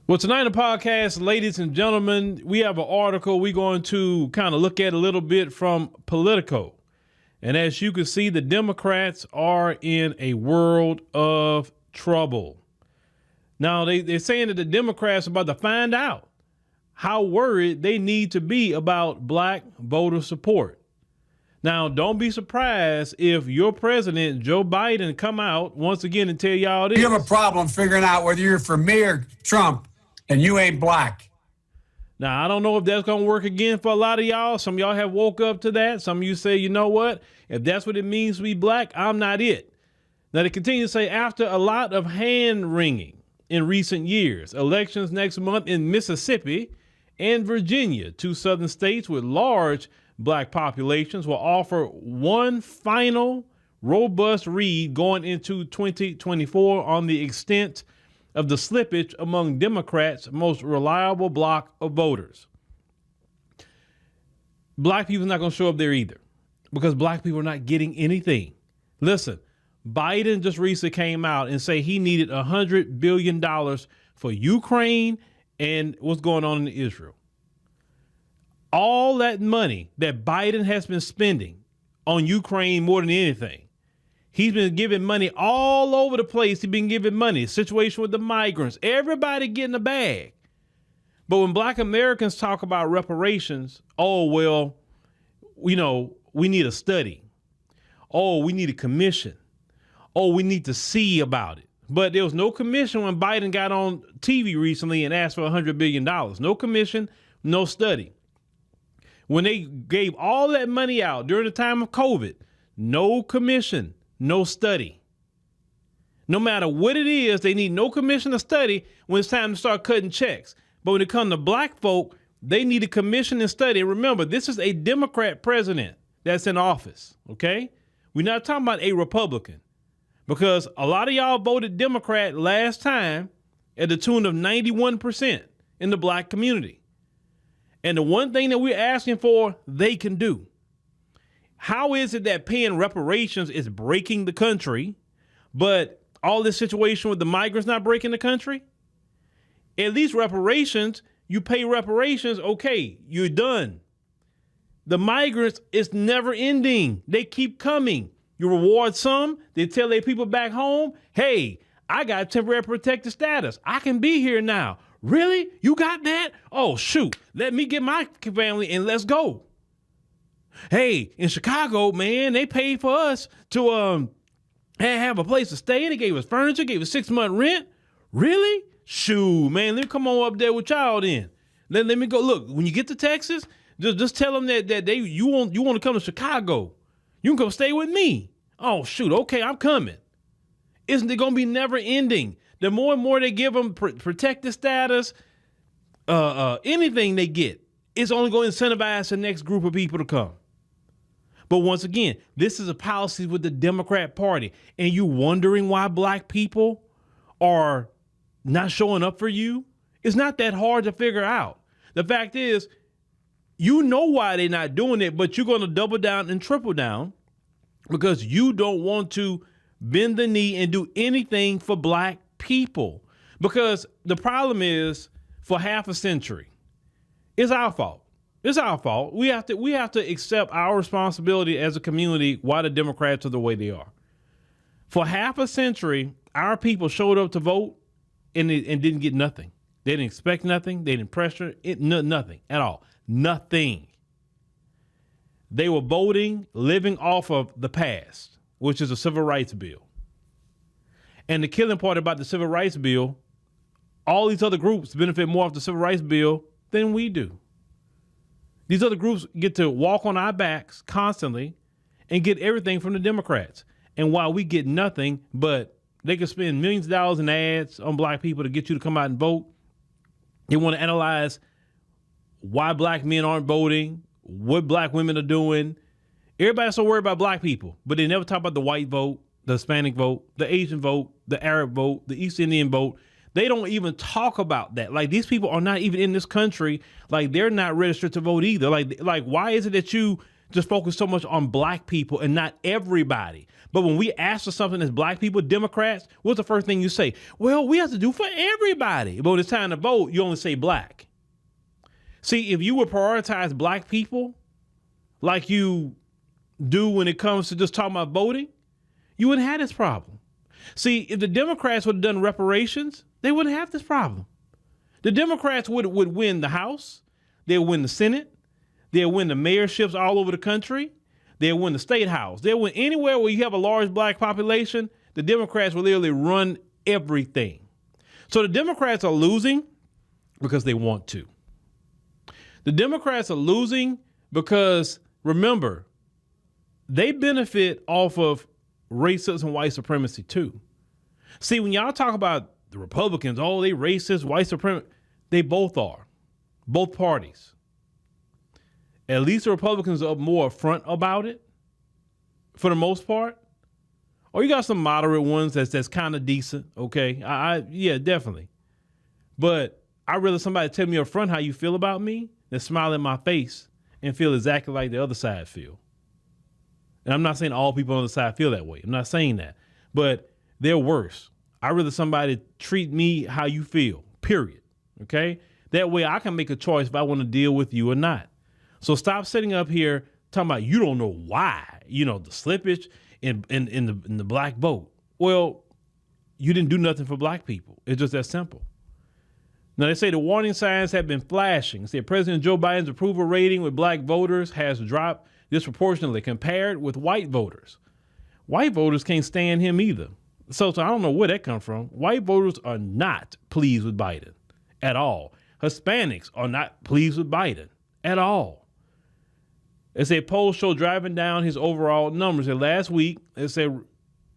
Well, tonight on the podcast, ladies and gentlemen, we have an article we're going to kind of look at a little bit from Politico. And as you can see, the Democrats are in a world of trouble. Now, they're saying that the Democrats are about to find out how worried they need to be about black voter support. Now, don't be surprised if your president, Joe Biden, come out once again and tell y'all this. You have a problem figuring out whether you're for me or Trump and you ain't black. Now, I don't know if that's going to work again for a lot of y'all. Some of y'all have woke up to that. Some of you say, you know what? If that's what it means to be black, I'm not it. Now, they continue to say, after a lot of hand wringing in recent years, elections next month in Mississippi and Virginia, two southern states with large black populations, will offer one final robust read going into 2024 on the extent of the slippage among Democrats' most reliable bloc of voters. Black people are not going to show up there either because black people are not getting anything. Listen, Biden just recently came out and say he needed $100 billion for Ukraine and what's going on in Israel. All that money that Biden has been spending on Ukraine more than anything. He's been giving money all over the place. He's been giving money. Situation with the migrants. Everybody getting a bag. But when black Americans talk about reparations, oh, well, you know, we need a study. Oh, we need a commission. Oh, we need to see about it. But there was no commission when Biden got on TV recently and asked for $100 billion. No commission, no study. When they gave all that money out during the time of COVID, no commission, no study. No matter what it is, they need no commission or study when it's time to start cutting checks. But when it comes to black folk, they need a commission and study. And remember, this is a Democrat president that's in office, okay? We're not talking about a Republican because a lot of y'all voted Democrat last time at the tune of 91% in the black community. And the one thing that we're asking for, they can do. How is it that paying reparations is breaking the country, but all this situation with the migrants not breaking the country? At least reparations, you pay reparations, okay, you're done. The migrants, it's never ending. They keep coming. You reward some, they tell their people back home, hey, I got temporary protected status. I can be here now. Really? You got that? Oh, shoot. Let me get my family and let's go. Hey, in Chicago, man, they paid for us to have a place to stay. They gave us furniture, gave us 6-month rent. Really? Shoot, man, let me come on up there with y'all then. Let me go. Look, when you get to Texas, just tell them that you want to come to Chicago. You can come stay with me. Oh, shoot. Okay, I'm coming. Isn't it going to be never ending? The more and more they give them protected status, anything they get, it's only going to incentivize the next group of people to come. But once again, this is a policy with the Democrat Party. And you wondering why black people are not showing up for you? It's not that hard to figure out. The fact is, you know why they're not doing it, but you're going to double down and triple down because you don't want to bend the knee and do anything for black people. Because the problem is, for half a century, it's our fault. It's our fault. We have to accept our responsibility as a community why the Democrats are the way they are. For half a century, our people showed up to vote and didn't get nothing. They didn't expect nothing. They didn't pressure it, nothing at all. Nothing. They were voting, living off of the past, which is a civil rights bill. And the killing part about the civil rights bill, all these other groups benefit more off the civil rights bill than we do. These other groups get to walk on our backs constantly and get everything from the Democrats. And while we get nothing, but they can spend millions of dollars in ads on black people to get you to come out and vote. They want to analyze why black men aren't voting, what black women are doing. Everybody's so worried about black people, but they never talk about the white vote, the Hispanic vote, the Asian vote, the Arab vote, the East Indian vote. They don't even talk about that. Like, these people are not even in this country. Like, they're not registered to vote either. Like, why is it that you just focus so much on black people and not everybody. But when we ask for something as black people, Democrats, what's the first thing you say? Well, we have to do for everybody. But when it's time to vote, you only say black. See, if you would prioritize black people like you do when it comes to just talking about voting, you wouldn't have this problem. See, if the Democrats would have done reparations, they wouldn't have this problem. The Democrats would win the House. They'll win the Senate. They'll win the mayorships all over the country. They'll win the state house. They'll win anywhere where you have a large black population. The Democrats will literally run everything. So the Democrats are losing because they want to. The Democrats are losing because, remember, they benefit off of racism and white supremacy too. See, when y'all talk about the Republicans, oh, they racist, white supremacy, they both are. Both parties. At least the Republicans are more upfront about it for the most part. Or you got some moderate ones that's kind of decent, okay? Yeah, definitely. But I'd rather somebody tell me up front how you feel about me than smile in my face and feel exactly like the other side feel. And I'm not saying all people on the side feel that way. I'm not saying that. But they're worse. I'd rather somebody treat me how you feel, period. Okay? That way I can make a choice if I want to deal with you or not. So stop sitting up here talking about you don't know why, the slippage in the black vote. Well, you didn't do nothing for black people. It's just that simple. Now, they say the warning signs have been flashing. They say President Joe Biden's approval rating with black voters has dropped disproportionately compared with white voters. White voters can't stand him either. So I don't know where that comes from. White voters are not pleased with Biden at all. Hispanics are not pleased with Biden at all. It's a poll show driving down his overall numbers. And last week, it's a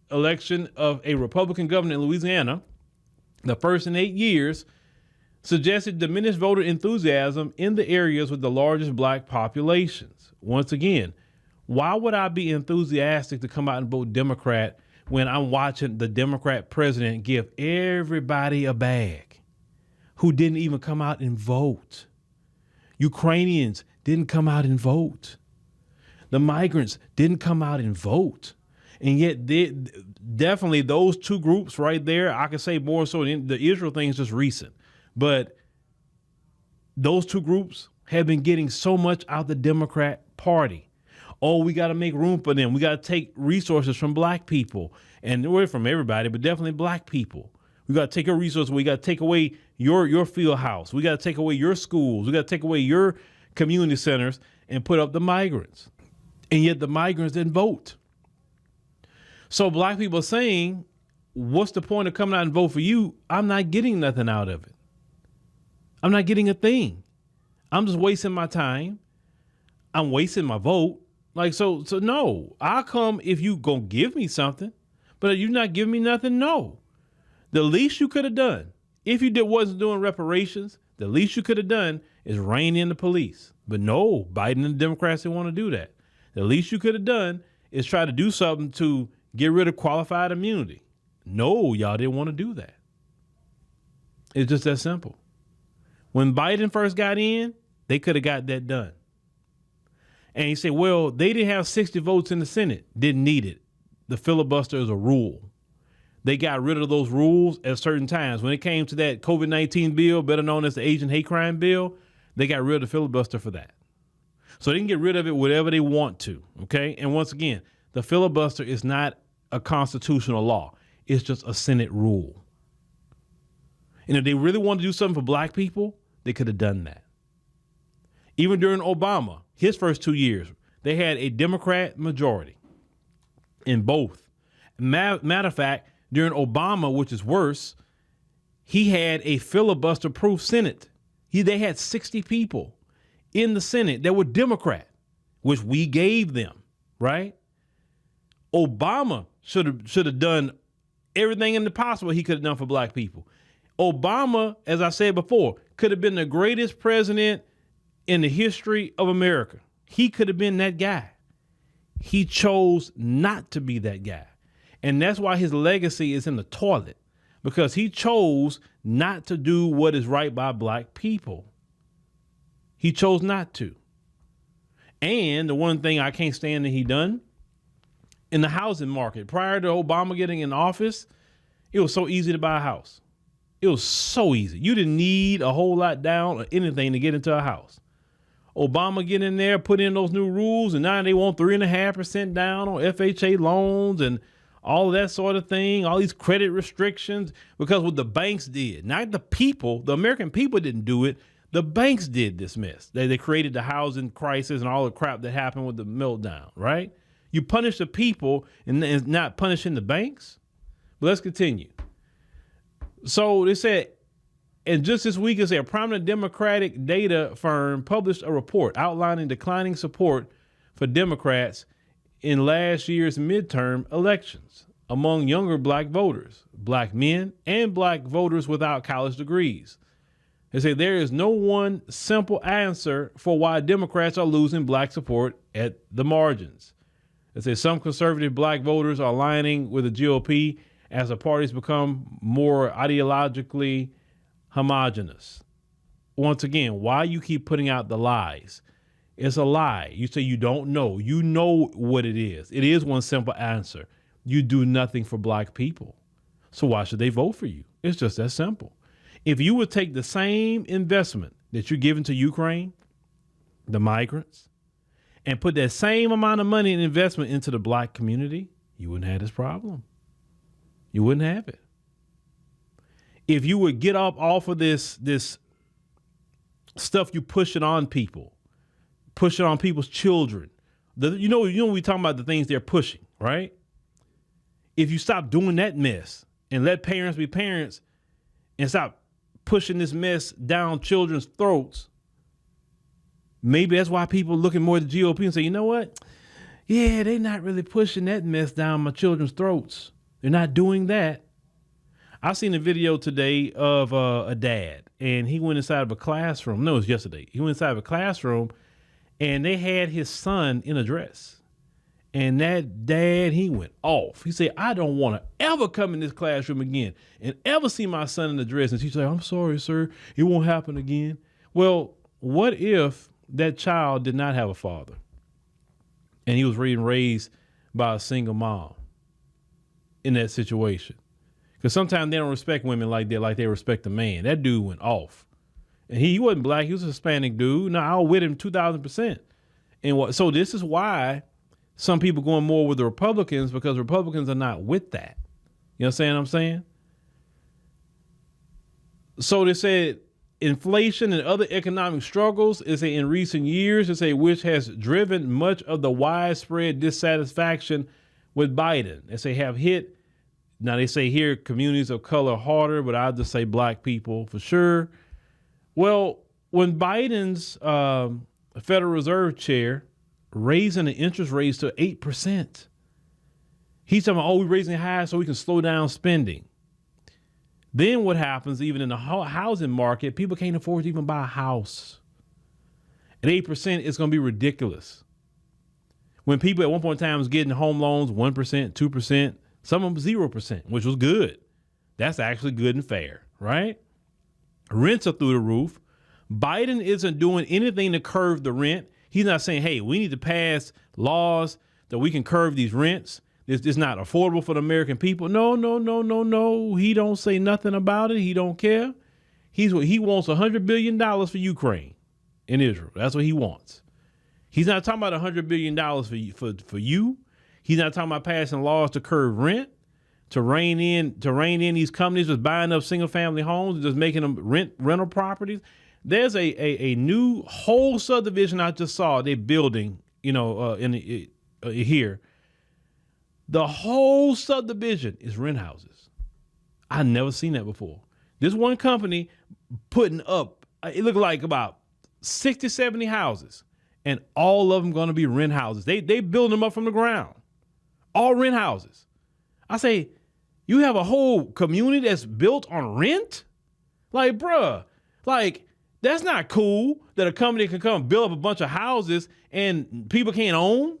election of a Republican governor in Louisiana, the first in 8 years, suggested diminished voter enthusiasm in the areas with the largest black populations. Once again, why would I be enthusiastic to come out and vote Democrat when I'm watching the Democrat president give everybody a bag who didn't even come out and vote? Ukrainians didn't come out and vote. The migrants didn't come out and vote. And yet definitely those two groups right there, I could say more so the Israel thing is just recent. But those two groups have been getting so much out of the Democrat Party. Oh, we got to make room for them. We got to take resources from black people, and we're from everybody, but definitely black people. We got to take your resources. We got to take away your field house. We got to take away your schools. We got to take away your community centers and put up the migrants. And yet the migrants didn't vote. So black people are saying, what's the point of coming out and vote for you? I'm not getting nothing out of it. I'm not getting a thing. I'm just wasting my time. I'm wasting my vote. So no, I'll come if you gonna give me something, but if you're not giving me nothing, no. The least you could have done, if you wasn't doing reparations, the least you could have done is rein in the police. But no, Biden and the Democrats didn't want to do that. The least you could have done is try to do something to get rid of qualified immunity. No, y'all didn't want to do that. It's just that simple. When Biden first got in, they could have got that done. And you say, well, they didn't have 60 votes in the Senate. Didn't need it. The filibuster is a rule. They got rid of those rules at certain times. When it came to that COVID-19 bill, better known as the Asian hate crime bill, they got rid of the filibuster for that. So they can get rid of it whatever they want to, okay? And once again, the filibuster is not a constitutional law. It's just a Senate rule. And if they really wanted to do something for black people, they could have done that. Even during Obama, his first 2 years, they had a Democrat majority in both. Matter of fact, during Obama, which is worse, he had a filibuster-proof Senate. They had 60 people in the Senate that were Democrat, which we gave them, right? Obama should have done everything in the possible he could have done for black people. Obama, as I said before, could have been the greatest president in the history of America. He could have been that guy. He chose not to be that guy. And that's why his legacy is in the toilet, because he chose not to do what is right by black people. He chose not to. And the one thing I can't stand that he done in the housing market prior to Obama getting in office, it was so easy to buy a house. It was so easy. You didn't need a whole lot down or anything to get into a house. Obama get in there, put in those new rules, and now they want 3.5% down on FHA loans and all of that sort of thing, all these credit restrictions, because what the banks did, not the people, the American people didn't do it. The banks did this mess. They created the housing crisis and all the crap that happened with the meltdown, right? You punish the people and not punishing the banks. But let's continue. So they said, and just this week, a prominent Democratic data firm published a report outlining declining support for Democrats in last year's midterm elections among younger black voters, black men, and black voters without college degrees. They say there is no one simple answer for why Democrats are losing black support at the margins. They say some conservative black voters are aligning with the GOP as the parties become more ideologically homogenous. Once again, why you keep putting out the lies? It's a lie. You say you don't know. You know what it is. It is one simple answer. You do nothing for black people. So why should they vote for you? It's just that simple. If you would take the same investment that you're giving to Ukraine, the migrants, and put that same amount of money and investment into the black community, you wouldn't have this problem. You wouldn't have it. If you would get up off of this stuff you pushing on people, pushing on people's children, you know we talking about the things they're pushing, right? If you stop doing that mess and let parents be parents and stop pushing this mess down children's throats, maybe that's why people looking more at the GOP and say, you know what? Yeah, they're not really pushing that mess down my children's throats. They're not doing that. I seen a video today of a dad, and he went inside of a classroom. No, it was yesterday. He went inside of a classroom, and they had his son in a dress. And that dad, he went off. He said, I don't want to ever come in this classroom again and ever see my son in a dress. And she said, I'm sorry, sir. It won't happen again. Well, what if that child did not have a father and he was being raised by a single mom in that situation? Because sometimes they don't respect women like that, like they respect a man. That dude went off. And he wasn't black. He was a Hispanic dude. No, I was with him 2,000%. And so this is why some people going more with the Republicans, because Republicans are not with that. You know what I'm saying? So they said inflation and other economic struggles is in recent years, which has driven much of the widespread dissatisfaction with Biden. They say have hit. Now they say here communities of color harder, but I'll just say black people for sure. Well, when Biden's Federal Reserve chair raising the interest rates to 8%, he's talking about, we're raising it high so we can slow down spending. Then what happens, even in the housing market, people can't afford to even buy a house. At 8%, it's going to be ridiculous. When people at one point in time was getting home loans 1%, 2%, some of them 0%, which was good. That's actually good and fair, right? Rents are through the roof. Biden isn't doing anything to curb the rent. He's not saying, hey, we need to pass laws that we can curb these rents. It's not affordable for the American people. No. He don't say nothing about it. He don't care. He wants $100 billion for Ukraine and Israel. That's what he wants. He's not talking about $100 billion for you. He's not talking about passing laws to curb rent, to rein in these companies just buying up single family homes and just making them rental properties. There's a new whole subdivision I just saw they're building, here. The whole subdivision is rent houses. I never seen that before. This one company putting up, it looked like about 60, 70 houses, and all of them going to be rent houses. They building them up from the ground. All rent houses. I say, you have a whole community that's built on rent? Like, bruh, that's not cool that a company can come build up a bunch of houses and people can't own.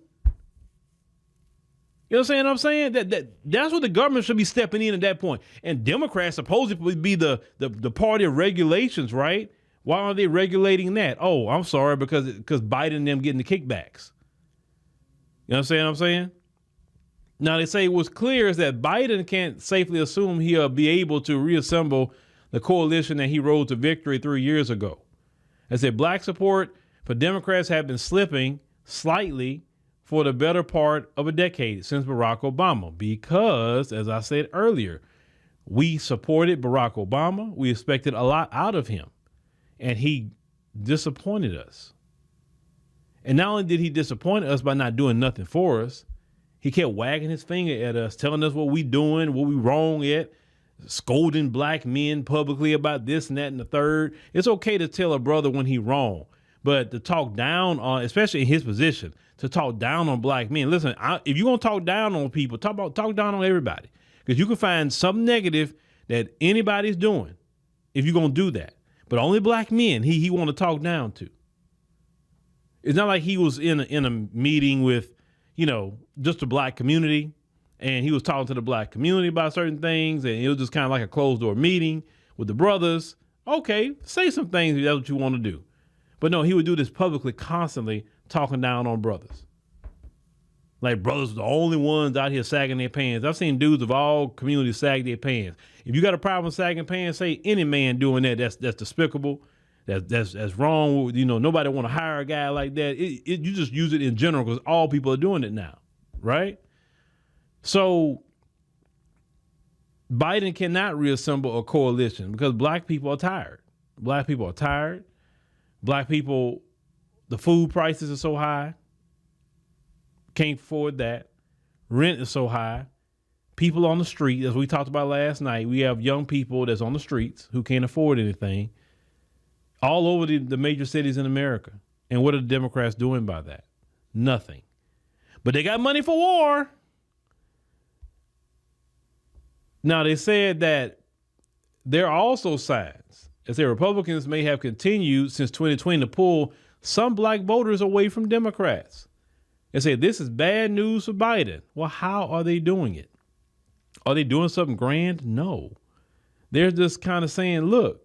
You know what I'm saying? That's what the government should be stepping in at that point. And Democrats supposedly be the party of regulations, right? Why aren't they regulating that? Oh, I'm sorry, because Biden and them getting the kickbacks. You know what I'm saying? Now, they say what's clear is that Biden can't safely assume he'll be able to reassemble the coalition that he rode to victory 3 years ago. They said black support for Democrats have been slipping slightly for the better part of a decade since Barack Obama, because, as I said earlier, we supported Barack Obama. We expected a lot out of him, and he disappointed us. And not only did he disappoint us by not doing nothing for us, he kept wagging his finger at us, telling us what we doing, what we wrong at, scolding black men publicly about this and that and the third. It's okay to tell a brother when he wrong, but to talk down on, especially in his position, to talk down on black men. Listen, if you're going to talk down on people, talk down on everybody, because you can find something negative that anybody's doing if you're going to do that. But only black men he want to talk down to. It's not like he was in a meeting with, just the black community, and he was talking to the black community about certain things, and it was just kind of like a closed door meeting with the brothers. Okay, say some things if that's what you want to do. But no, he would do this publicly, constantly talking down on brothers. Like brothers are the only ones out here sagging their pants. I've seen dudes of all communities sag their pants. If you got a problem with sagging pants, say any man doing that, that's despicable. That's wrong. Nobody want to hire a guy like that. You just use it in general because all people are doing it now, right? So Biden cannot reassemble a coalition because black people are tired. Black people are tired. Black people, the food prices are so high. Can't afford that. Rent is so high. People on the street, as we talked about last night, we have young people that's on the streets who can't afford anything all over the major cities in America. And what are the Democrats doing by that? Nothing. But they got money for war. Now, they said that there are also signs as the Republicans may have continued since 2020 to pull some black voters away from Democrats. They say this is bad news for Biden. Well, how are they doing it? Are they doing something grand? No. They're just kind of saying, look,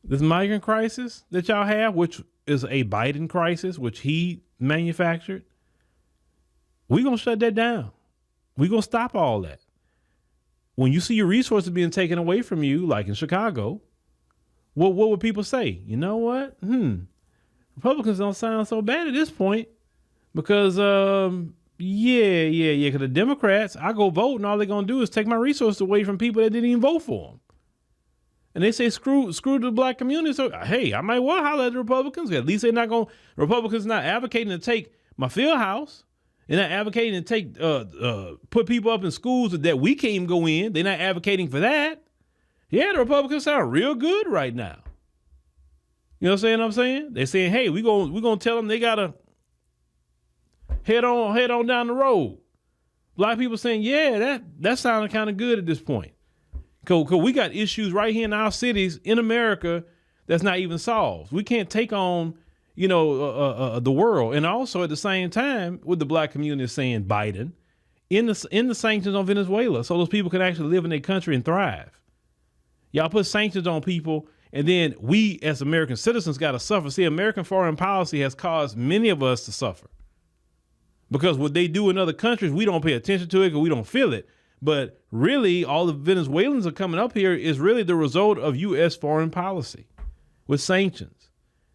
this migrant crisis that y'all have, which is a Biden crisis, which he manufactured, we're going to shut that down. We're going to stop all that. When you see your resources being taken away from you, like in Chicago, what would people say? You know what? Republicans don't sound so bad at this point because, because the Democrats, I go vote and all they're going to do is take my resources away from people that didn't even vote for them. And they say, screw the black community. So, hey, I might well holler at the Republicans. At least Republicans not advocating to take my field house. They're not advocating to take, put people up in schools that we can't even go in. They're not advocating for that. Yeah, the Republicans sound real good right now. You know what I'm saying? They're saying, hey, we're gonna tell them they gotta head on down the road. Black people saying, yeah, that sounded kind of good at this point. Cause we got issues right here in our cities in America that's not even solved. We can't take on, the world. And also at the same time, with the black community saying Biden in the sanctions on Venezuela, so those people can actually live in their country and thrive. Y'all put sanctions on people, and then we as American citizens got to suffer. See, American foreign policy has caused many of us to suffer because what they do in other countries, we don't pay attention to it because we don't feel it. But really, all the Venezuelans are coming up here is really the result of U.S. foreign policy with sanctions.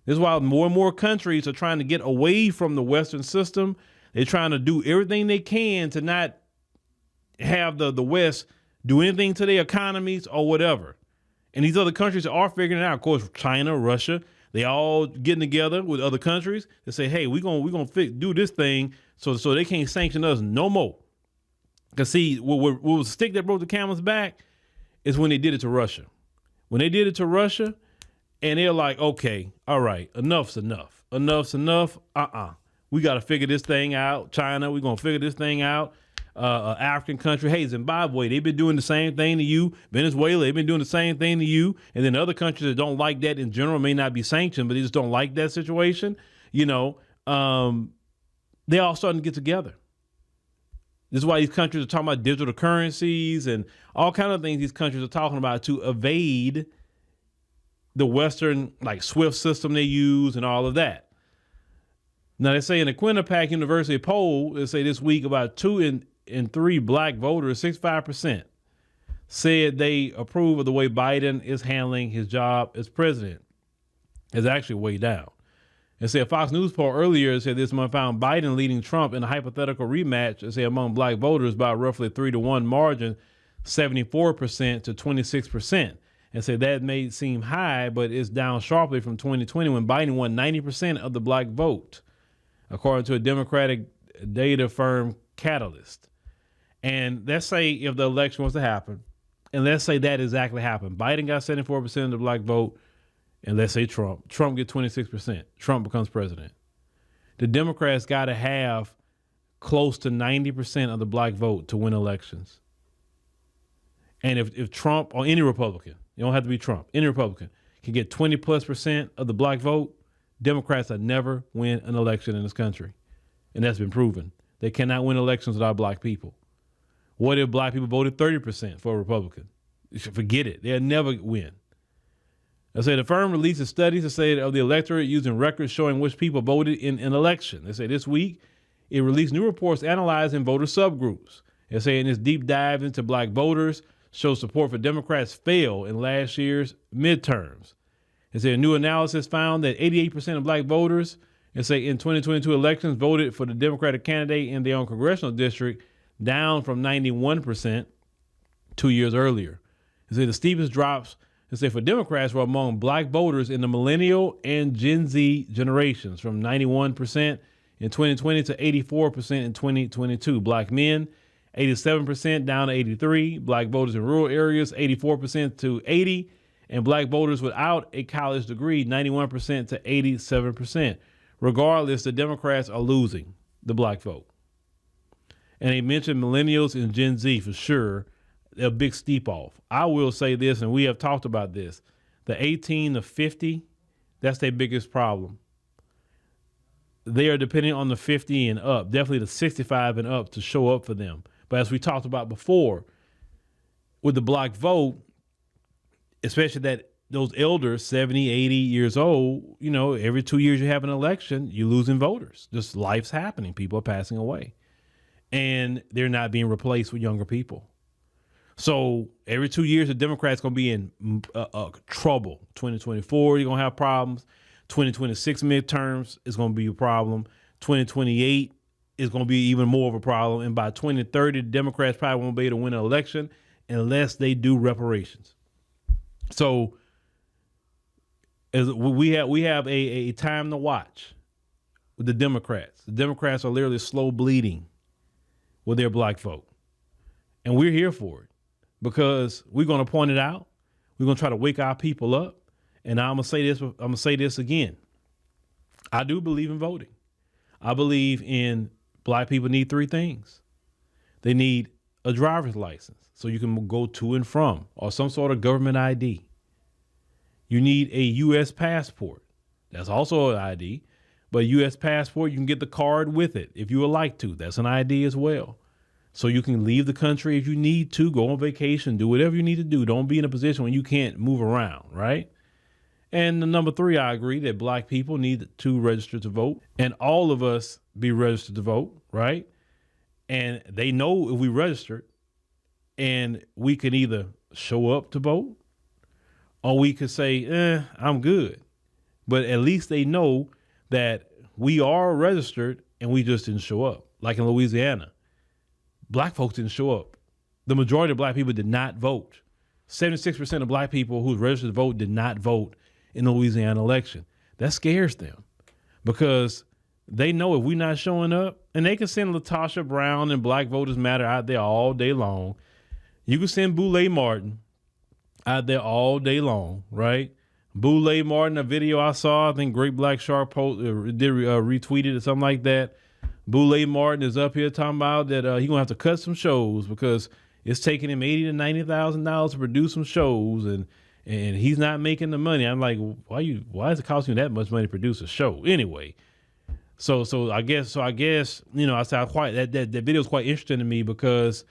This is why more and more countries are trying to get away from the Western system. They're trying to do everything they can to not have the West do anything to their economies or whatever. And these other countries are figuring it out. Of course, China, Russia, they all getting together with other countries to say, hey, we're gonna do this thing so they can't sanction us no more. Because see, what was the stick that broke the camel's back is when they did it to Russia. When they did it to Russia, and they're like, okay, all right, enough's enough. Enough's enough. We got to figure this thing out. China, we're going to figure this thing out. African country, hey, Zimbabwe, they've been doing the same thing to you. Venezuela, they've been doing the same thing to you. And then other countries that don't like that in general may not be sanctioned, but they just don't like that situation. They all starting to get together. This is why these countries are talking about digital currencies and all kinds of things these countries are talking about to evade the Western like SWIFT system they use and all of that. Now they say in the Quinnipiac University poll, they say this week about 2 in 3 black voters, 65%, said they approve of the way Biden is handling his job as president. It's actually way down. And say a Fox News poll earlier said this month found Biden leading Trump in a hypothetical rematch, say among black voters by roughly a 3-1 margin, 74% to 26%. And say that may seem high, but it's down sharply from 2020 when Biden won 90% of the black vote, according to a Democratic data firm Catalyst. And let's say if the election was to happen, and let's say that exactly happened. Biden got 74% of the black vote, and let's say Trump gets 26%. Trump becomes president. The Democrats got to have close to 90% of the black vote to win elections. And if Trump, or any Republican, you don't have to be Trump, any Republican can get 20+% of the black vote, Democrats will never win an election in this country. And that's been proven. They cannot win elections without black people. What if black people voted 30% for a Republican? You should forget it. They'll never win. I say the firm releases studies to say of the electorate using records showing which people voted in an election. They say this week it released new reports analyzing voter subgroups. They say in this deep dive into black voters shows support for Democrats failed in last year's midterms. They say a new analysis found that 88% of black voters, they say in 2022 elections voted for the Democratic candidate in their own congressional district, down from 91% 2 years earlier. They say the steepest drops, they say for Democrats, were among black voters in the millennial and Gen Z generations, from 91% in 2020 to 84% in 2022. Black men, 87% down to 83. Black voters in rural areas, 84% to 80. And black voters without a college degree, 91% to 87%. Regardless, the Democrats are losing the black vote. And they mentioned millennials and Gen Z for sure. A big steep off. I will say this, and we have talked about this. The 18 to 50, that's their biggest problem. They are depending on the 50 and up, definitely the 65 and up to show up for them. But as we talked about before, with the black vote, especially that those elders, 70, 80 years old, you know, every 2 years you have an election, you're losing voters. Just life's happening. People are passing away. And they're not being replaced with younger people. So every 2 years, the Democrats going to be in trouble. 2024, you're going to have problems. 2026 midterms is going to be a problem. 2028 is going to be even more of a problem. And by 2030, the Democrats probably won't be able to win an election unless they do reparations. So as we have a time to watch with the Democrats. The Democrats are literally slow bleeding with their black vote. And we're here for it because we're going to point it out. We're going to try to wake our people up. And I'm going to say this again. I do believe in voting. I believe in black people need 3 things. They need a driver's license so you can go to and from, or some sort of government ID. You need a U.S. passport. That's also an ID. But a U.S. passport, you can get the card with it if you would like to. That's an ID as well. So you can leave the country if you need to, go on vacation, do whatever you need to do. Don't be in a position when you can't move around, right? And the number 3, I agree that black people need to register to vote, and all of us be registered to vote, right? And they know if we registered, and we can either show up to vote or we could say, I'm good. But at least they know that we are registered and we just didn't show up. Like in Louisiana, black folks didn't show up. The majority of black people did not vote. 76% of black people who registered to vote did not vote in the Louisiana election. That scares them because they know if we're not showing up, and they can send LaTosha Brown and Black Voters Matter out there all day long. You can send Boulay Martin out there all day long, right? Boulay Martin, a video I saw, I think Great Black Shark retweeted or something like that. Boulay Martin is up here talking about that he's gonna have to cut some shows because it's taking him $80,000 to $90,000 to produce some shows, and he's not making the money. I'm like, why is it costing you that much money to produce a show anyway? So I guess you know, I said that video is quite interesting to me because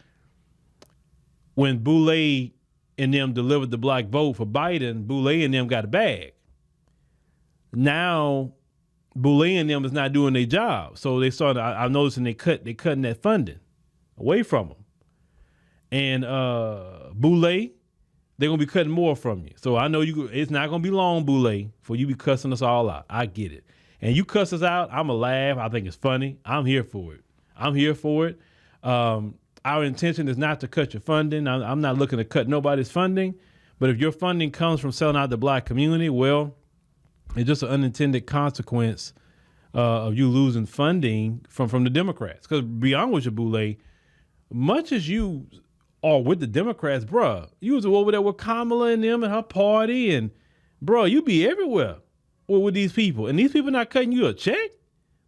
when Boulay and them delivered the black vote for Biden, Boulay and them got a bag. Now, Boulay and them is not doing their job. So they started, I'm noticing they're cutting that funding away from them. And Boulay, they're going to be cutting more from you. So I know it's not going to be long, Boulay, for you be cussing us all out. I get it. And you cuss us out, I'm going to laugh. I think it's funny. I'm here for it. Our intention is not to cut your funding. I'm not looking to cut nobody's funding. But if your funding comes from selling out the black community, well, it's just an unintended consequence of you losing funding from the Democrats. Because beyond with your Boulay, much as you are with the Democrats, bruh, you was over there with Kamala and them and her party, and bruh, you be everywhere with these people. And these people not cutting you a check.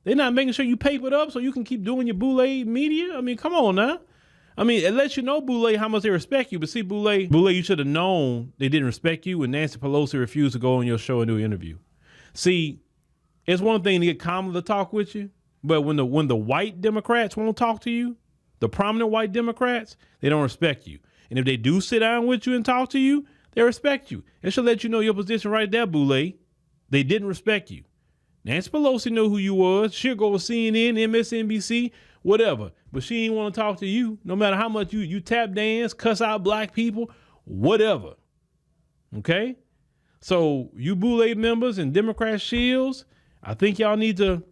They're not making sure you papered up so you can keep doing your Boulay media. I mean, come on now. I mean, it lets you know, Boulay, how much they respect you. But see, Boulay, you should have known they didn't respect you when Nancy Pelosi refused to go on your show and do an interview. See, it's one thing to get Kamala to talk with you, but when the white Democrats won't talk to you, the prominent white Democrats, they don't respect you. And if they do sit down with you and talk to you, they respect you. It should let you know your position right there, Boulay. They didn't respect you. Nancy Pelosi knew who you was. She'll go with CNN, MSNBC, whatever. But she ain't want to talk to you, no matter how much you tap dance, cuss out black people, whatever. Okay? So you Boulay members and Democrat shields, I think y'all need to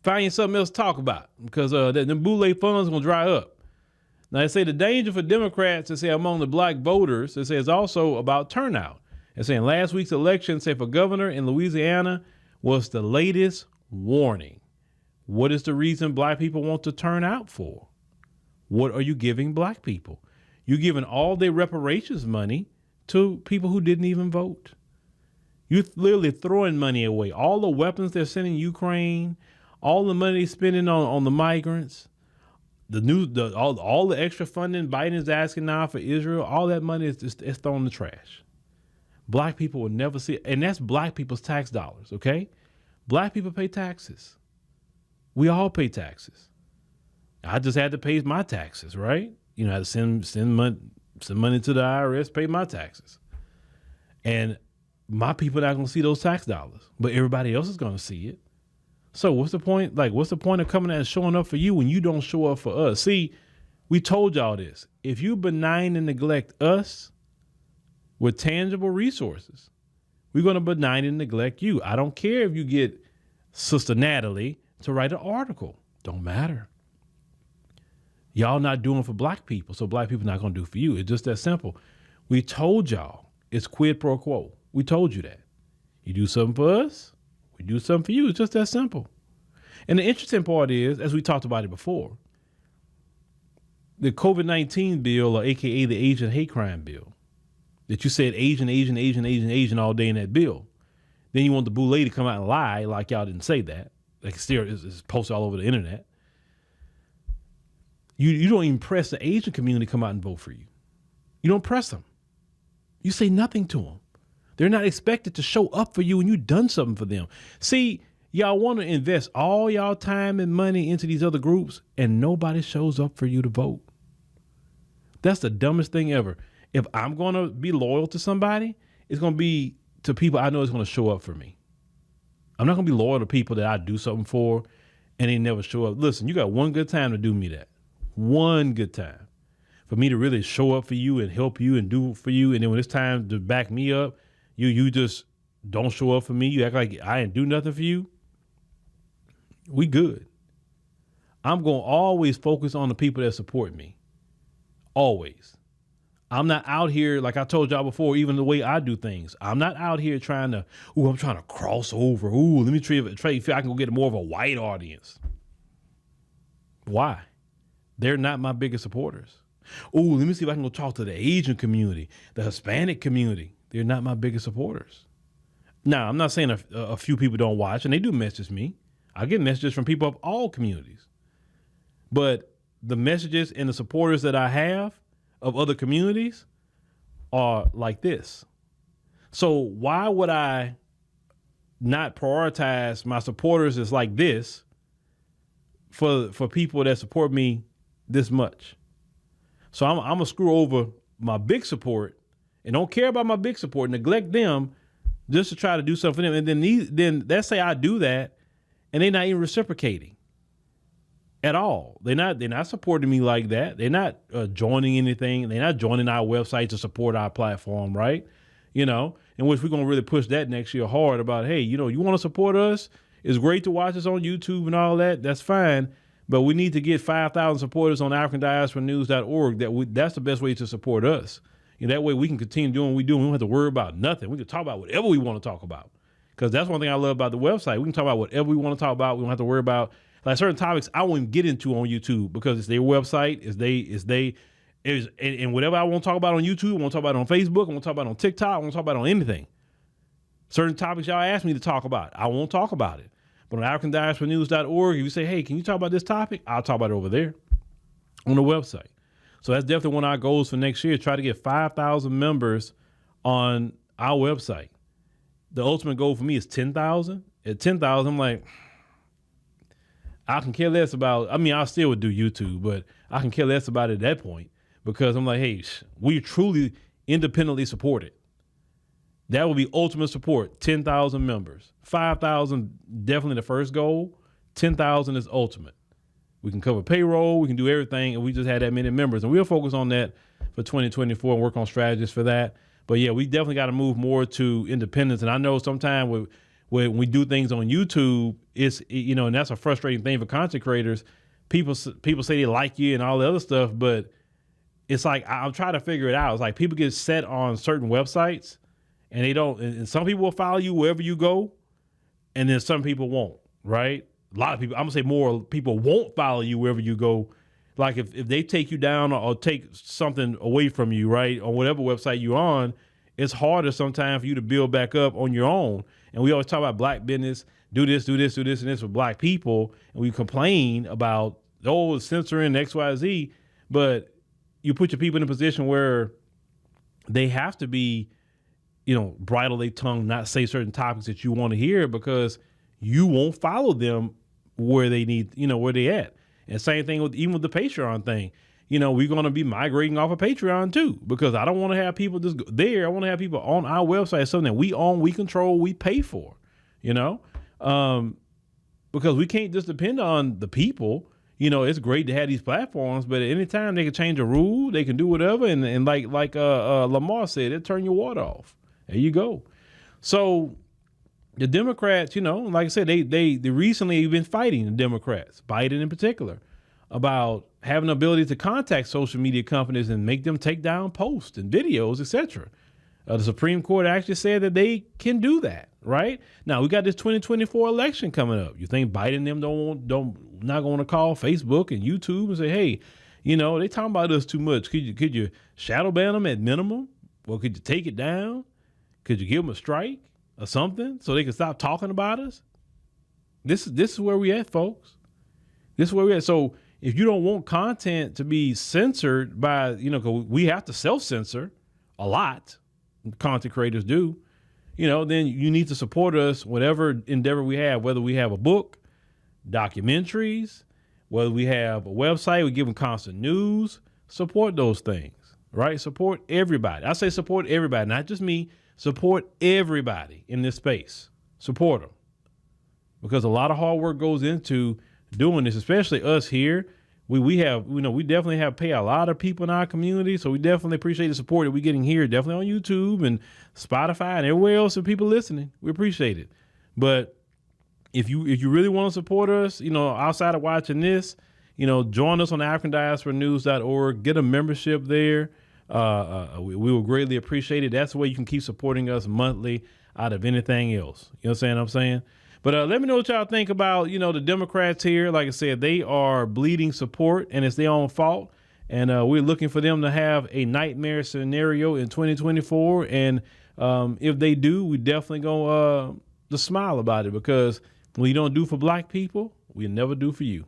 find you something else to talk about, because the Boulay funds going to dry up. Now, they say the danger for Democrats, they say among the black voters, they say it's also about turnout. They're saying last week's election, say for governor in Louisiana, was the latest warning. What is the reason black people want to turn out for? What are you giving black people? You're giving all their reparations money to people who didn't even vote. You're literally throwing money away. All the weapons they're sending Ukraine, all the money they're spending on the migrants, all the extra funding Biden is asking now for Israel, all that money is thrown in the trash. Black people will never see it. And that's black people's tax dollars, okay? Black people pay taxes. We all pay taxes. I just had to pay my taxes, right? You know, I had to send money to the IRS, pay my taxes. And my people are not going to see those tax dollars, but everybody else is going to see it. So what's the point? Like, what's the point of coming out and showing up for you when you don't show up for us? See, we told y'all this. If you benign and neglect us with tangible resources, we're going to benign and neglect you. I don't care if you get Sister Natalie to write an article. Don't matter. Y'all not doing for black people, so black people not going to do for you. It's just that simple. We told y'all it's quid pro quo. We told you that. You do something for us, we do something for you. It's just that simple. And the interesting part is, as we talked about it before, the COVID-19 bill, or AKA the Asian hate crime bill, that you said Asian all day in that bill. Then you want the Boulay to come out and lie like y'all didn't say that. Like it's posted all over the internet. You don't even press the Asian community to come out and vote for you. You don't press them. You say nothing to them. They're not expected to show up for you when you've done something for them. See, y'all want to invest all y'all time and money into these other groups, and nobody shows up for you to vote. That's the dumbest thing ever. If I'm going to be loyal to somebody, it's going to be to people I know is going to show up for me. I'm not going to be loyal to people that I do something for and they never show up. Listen, you got one good time to do me that. One good time for me to really show up for you and help you and do for you. And then when it's time to back me up, you just don't show up for me. You act like I didn't do nothing for you. We good. I'm going to always focus on the people that support me. Always. I'm not out here, like I told y'all before, even the way I do things. I'm not out here trying to, I'm trying to cross over. Let me try if I can go get more of a white audience. Why? They're not my biggest supporters. Let me see if I can go talk to the Asian community, the Hispanic community. They're not my biggest supporters. Now, I'm not saying a few people don't watch, and they do message me. I get messages from people of all communities. But the messages and the supporters that I have of other communities are like this. So why would I not prioritize my supporters as like this for people that support me this much? So I'm gonna screw over my big support and don't care about my big support, neglect them just to try to do something for them. And then let's say I do that and they're not even reciprocating at all. They're not supporting me like that. They're not joining anything. They're not joining our website to support our platform, right? You know, in which we're going to really push that next year hard about, hey, you know, you want to support us? It's great to watch us on YouTube and all that. That's fine. But we need to get 5,000 supporters on AfricanDiasporaNews.org. That's the best way to support us. And that way we can continue doing what we do. And we don't have to worry about nothing. We can talk about whatever we want to talk about. Because that's one thing I love about the website. We can talk about whatever we want to talk about. We don't have to worry about like certain topics I won't even get into on YouTube because it's their website. And whatever I want to talk about on YouTube, I want to talk about it on Facebook, I want to talk about it on TikTok, I want to talk about it on anything. Certain topics y'all ask me to talk about, I won't talk about it. But on AfricanDiasporaNews.org, if you say, hey, can you talk about this topic? I'll talk about it over there on the website. So that's definitely one of our goals for next year, try to get 5,000 members on our website. The ultimate goal for me is 10,000. At 10,000, I'm like, I can care less about, I mean, I still would do YouTube, but I can care less about it at that point because I'm like, hey, we truly independently support it. That would be ultimate support, 10,000 members. 5,000, definitely the first goal. 10,000 is ultimate. We can cover payroll, we can do everything, and we just had that many members. And we'll focus on that for 2024 and work on strategies for that. But yeah, we definitely got to move more to independence. And I know sometimes when we do things on YouTube, and that's a frustrating thing for content creators. People say they like you and all the other stuff, but it's like, I'm trying to figure it out. It's like people get set on certain websites and they don't, and some people will follow you wherever you go. And then some people won't, right? A lot of people, I'm gonna say more people won't follow you wherever you go. Like if they take you down or take something away from you, right, on whatever website you're on, it's harder sometimes for you to build back up on your own. And we always talk about black business, do this, and this with black people. And we complain about, censoring X, Y, Z. But you put your people in a position where they have to be, bridle their tongue, not say certain topics that you want to hear because you won't follow them where they need, where they at. And same thing even with the Patreon thing. We're going to be migrating off of Patreon too, because I don't want to have people just there. I want to have people on our website, something that we own, we control, we pay for, because we can't just depend on the people. It's great to have these platforms, but at any time they can change a rule, they can do whatever. And like Lamar said, it'll turn your water off. There you go. So the Democrats, like I said, they recently have been fighting the Democrats, Biden in particular, about having the ability to contact social media companies and make them take down posts and videos, etc. The Supreme Court actually said that they can do that. Right now, we got this 2024 election coming up. You think Biden and them not going to call Facebook and YouTube and say, hey, they talking about us too much. Could you shadow ban them at minimum? Well, could you take it down? Could you give them a strike or something so they can stop talking about us? This is where we at, folks. This is where we at. So if you don't want content to be censored by, 'cause we have to self-censor a lot, content creators do, then you need to support us, whatever endeavor we have, whether we have a book, documentaries, whether we have a website, we give them constant news, support those things, right? Support everybody. I say support everybody, not just me, support everybody in this space. Support them. Because a lot of hard work goes into doing this, especially us here. We have, we definitely have pay a lot of people in our community. So we definitely appreciate the support that we're getting here, definitely on YouTube and Spotify and everywhere else and people listening. We appreciate it. But if you really want to support us, outside of watching this, join us on AfricanDiasporaNews.org, get a membership there. We will greatly appreciate it. That's the way you can keep supporting us monthly out of anything else. You know what I'm saying? But let me know what y'all think about, the Democrats here. Like I said, they are bleeding support and it's their own fault. And we're looking for them to have a nightmare scenario in 2024. And if they do, we definitely going to smile about it, because when you don't do for black people, we never do for you.